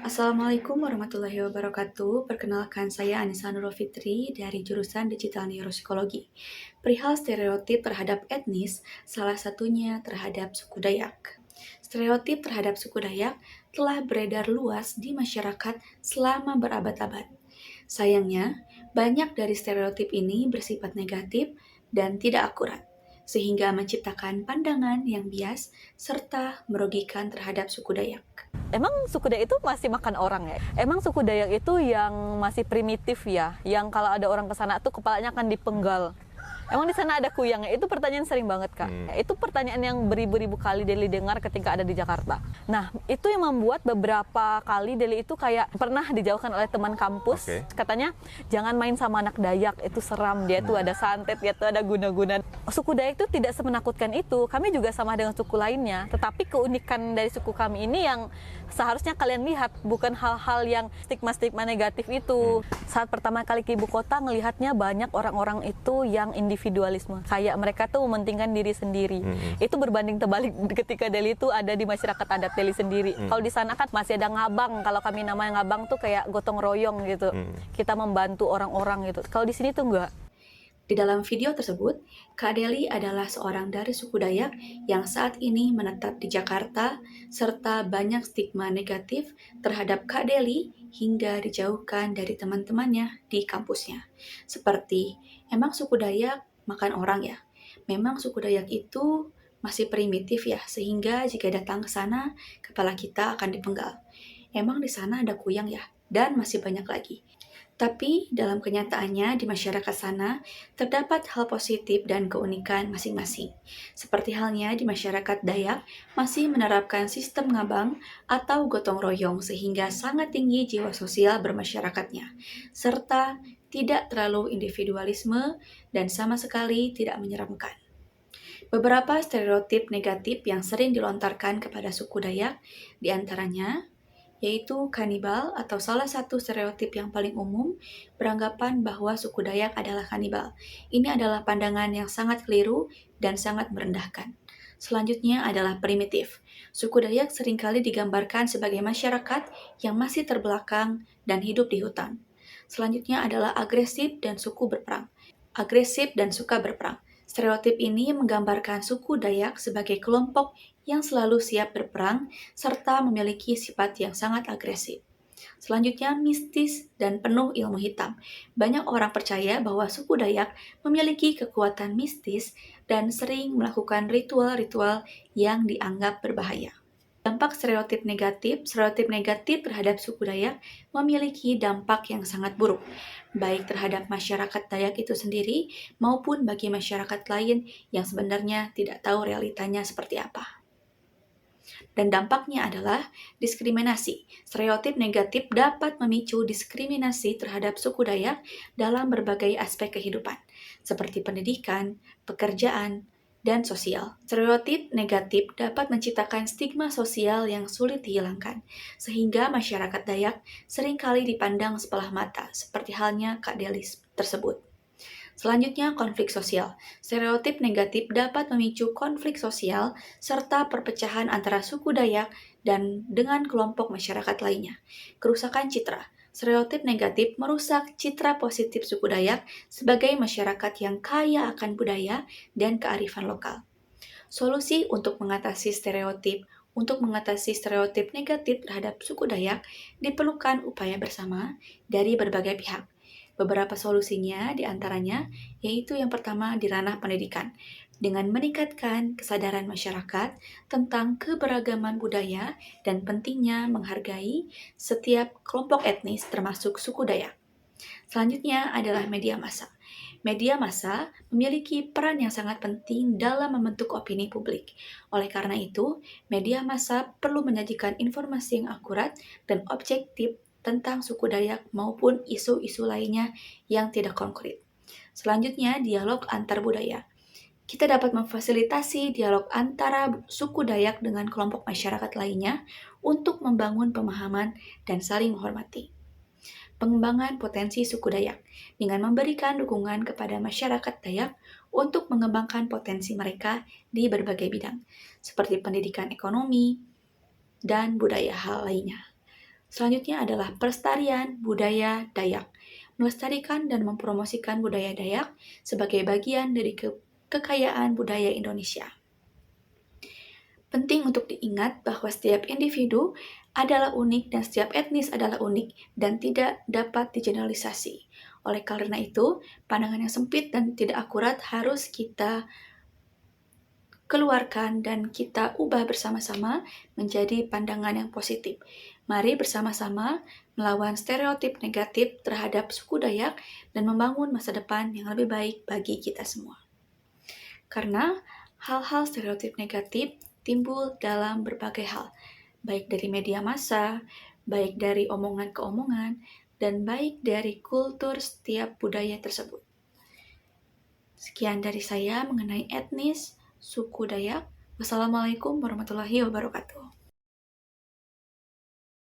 Assalamualaikum warahmatullahi wabarakatuh. Perkenalkan saya Anissa Nurul Fitri dari jurusan Digital Neuropsikologi. Perihal stereotip terhadap etnis, salah satunya terhadap suku Dayak. Stereotip terhadap suku Dayak telah beredar luas di masyarakat selama berabad-abad. Sayangnya, banyak dari stereotip ini bersifat negatif dan tidak akurat, sehingga menciptakan pandangan yang bias serta merugikan terhadap suku Dayak. Emang suku Dayak itu masih makan orang ya? Emang suku Dayak itu yang masih primitif ya? Yang kalau ada orang ke sana tuh kepalanya akan dipenggal. Emang di sana ada kuyangnya? Itu pertanyaan sering banget, Kak. Itu pertanyaan yang beribu-ribu kali Deli dengar ketika ada di Jakarta. Nah, itu yang membuat beberapa kali Deli itu kayak pernah dijauhkan oleh teman kampus. Katanya, jangan main sama anak Dayak, itu seram. Dia tuh ada santet, dia tuh ada guna-guna. Suku Dayak itu tidak semenakutkan itu. Kami juga sama dengan suku lainnya. Tetapi keunikan dari suku kami ini yang seharusnya kalian lihat, bukan hal-hal yang stigma-stigma negatif itu. Saat pertama kali ke ibu kota, ngelihatnya banyak orang-orang itu yang individualisme. Kayak mereka tuh mementingkan diri sendiri. Itu berbanding terbalik ketika Deli itu ada di masyarakat adat Deli sendiri. Kalau di sana kan masih ada ngabang. Kalau kami namanya ngabang tuh kayak gotong royong gitu. Kita membantu orang-orang gitu. Kalau di sini tuh enggak. Di dalam video tersebut, Kak Deli adalah seorang dari suku Dayak yang saat ini menetap di Jakarta, serta banyak stigma negatif terhadap Kak Deli hingga dijauhkan dari teman-temannya di kampusnya. Seperti, emang suku Dayak makan orang ya? Memang suku Dayak itu masih primitif ya, sehingga jika datang ke sana, kepala kita akan dipenggal. Emang di sana ada kuyang ya? Dan masih banyak lagi. Tapi dalam kenyataannya di masyarakat sana terdapat hal positif dan keunikan masing-masing. Seperti halnya di masyarakat Dayak masih menerapkan sistem ngabang atau gotong royong sehingga sangat tinggi jiwa sosial bermasyarakatnya, serta tidak terlalu individualisme dan sama sekali tidak menyeramkan. Beberapa stereotip negatif yang sering dilontarkan kepada suku Dayak diantaranya yaitu kanibal atau salah satu stereotip yang paling umum beranggapan bahwa suku Dayak adalah kanibal. Ini adalah pandangan yang sangat keliru dan sangat merendahkan. Selanjutnya adalah primitif. Suku Dayak seringkali digambarkan sebagai masyarakat yang masih terbelakang dan hidup di hutan. Selanjutnya adalah agresif dan suku berperang. Agresif dan suka berperang. Stereotip ini menggambarkan suku Dayak sebagai kelompok yang selalu siap berperang serta memiliki sifat yang sangat agresif. Selanjutnya, mistis dan penuh ilmu hitam. Banyak orang percaya bahwa suku Dayak memiliki kekuatan mistis dan sering melakukan ritual-ritual yang dianggap berbahaya. Dampak stereotip negatif terhadap suku Dayak memiliki dampak yang sangat buruk, baik terhadap masyarakat Dayak itu sendiri maupun bagi masyarakat lain yang sebenarnya tidak tahu realitanya seperti apa. Dan dampaknya adalah diskriminasi. Stereotip negatif dapat memicu diskriminasi terhadap suku Dayak dalam berbagai aspek kehidupan, seperti pendidikan, pekerjaan, dan sosial. Stereotip negatif dapat menciptakan stigma sosial yang sulit dihilangkan, sehingga masyarakat Dayak seringkali dipandang sebelah mata, seperti halnya Kak Delis tersebut. Selanjutnya, konflik sosial. Stereotip negatif dapat memicu konflik sosial serta perpecahan antara suku Dayak dan dengan kelompok masyarakat lainnya. Kerusakan citra. Stereotip negatif merusak citra positif suku Dayak sebagai masyarakat yang kaya akan budaya dan kearifan lokal. Solusi untuk mengatasi stereotip negatif terhadap suku Dayak diperlukan upaya bersama dari berbagai pihak. Beberapa solusinya diantaranya yaitu yang pertama di ranah pendidikan, dengan meningkatkan kesadaran masyarakat tentang keberagaman budaya dan pentingnya menghargai setiap kelompok etnis termasuk suku Dayak. Selanjutnya adalah media massa. Media massa memiliki peran yang sangat penting dalam membentuk opini publik. Oleh karena itu, media massa perlu menyajikan informasi yang akurat dan objektif tentang suku Dayak maupun isu-isu lainnya yang tidak konkret. Selanjutnya, dialog antar budaya. Kita dapat memfasilitasi dialog antara suku Dayak dengan kelompok masyarakat lainnya untuk membangun pemahaman dan saling menghormati. Pengembangan potensi suku Dayak dengan memberikan dukungan kepada masyarakat Dayak untuk mengembangkan potensi mereka di berbagai bidang, seperti pendidikan ekonomi dan budaya hal lainnya. Selanjutnya adalah pelestarian budaya Dayak. Melestarikan dan mempromosikan budaya Dayak sebagai bagian dari kekayaan budaya Indonesia. Penting untuk diingat bahwa setiap individu adalah unik dan setiap etnis adalah unik dan tidak dapat digeneralisasi. Oleh karena itu, pandangan yang sempit dan tidak akurat harus kita keluarkan dan kita ubah bersama-sama menjadi pandangan yang positif. Mari bersama-sama melawan stereotip negatif terhadap suku Dayak dan membangun masa depan yang lebih baik bagi kita semua. Karena hal-hal stereotip negatif timbul dalam berbagai hal, baik dari media massa, baik dari omongan ke omongan, dan baik dari kultur setiap budaya tersebut. Sekian dari saya mengenai etnis suku Dayak. Wassalamualaikum warahmatullahi wabarakatuh.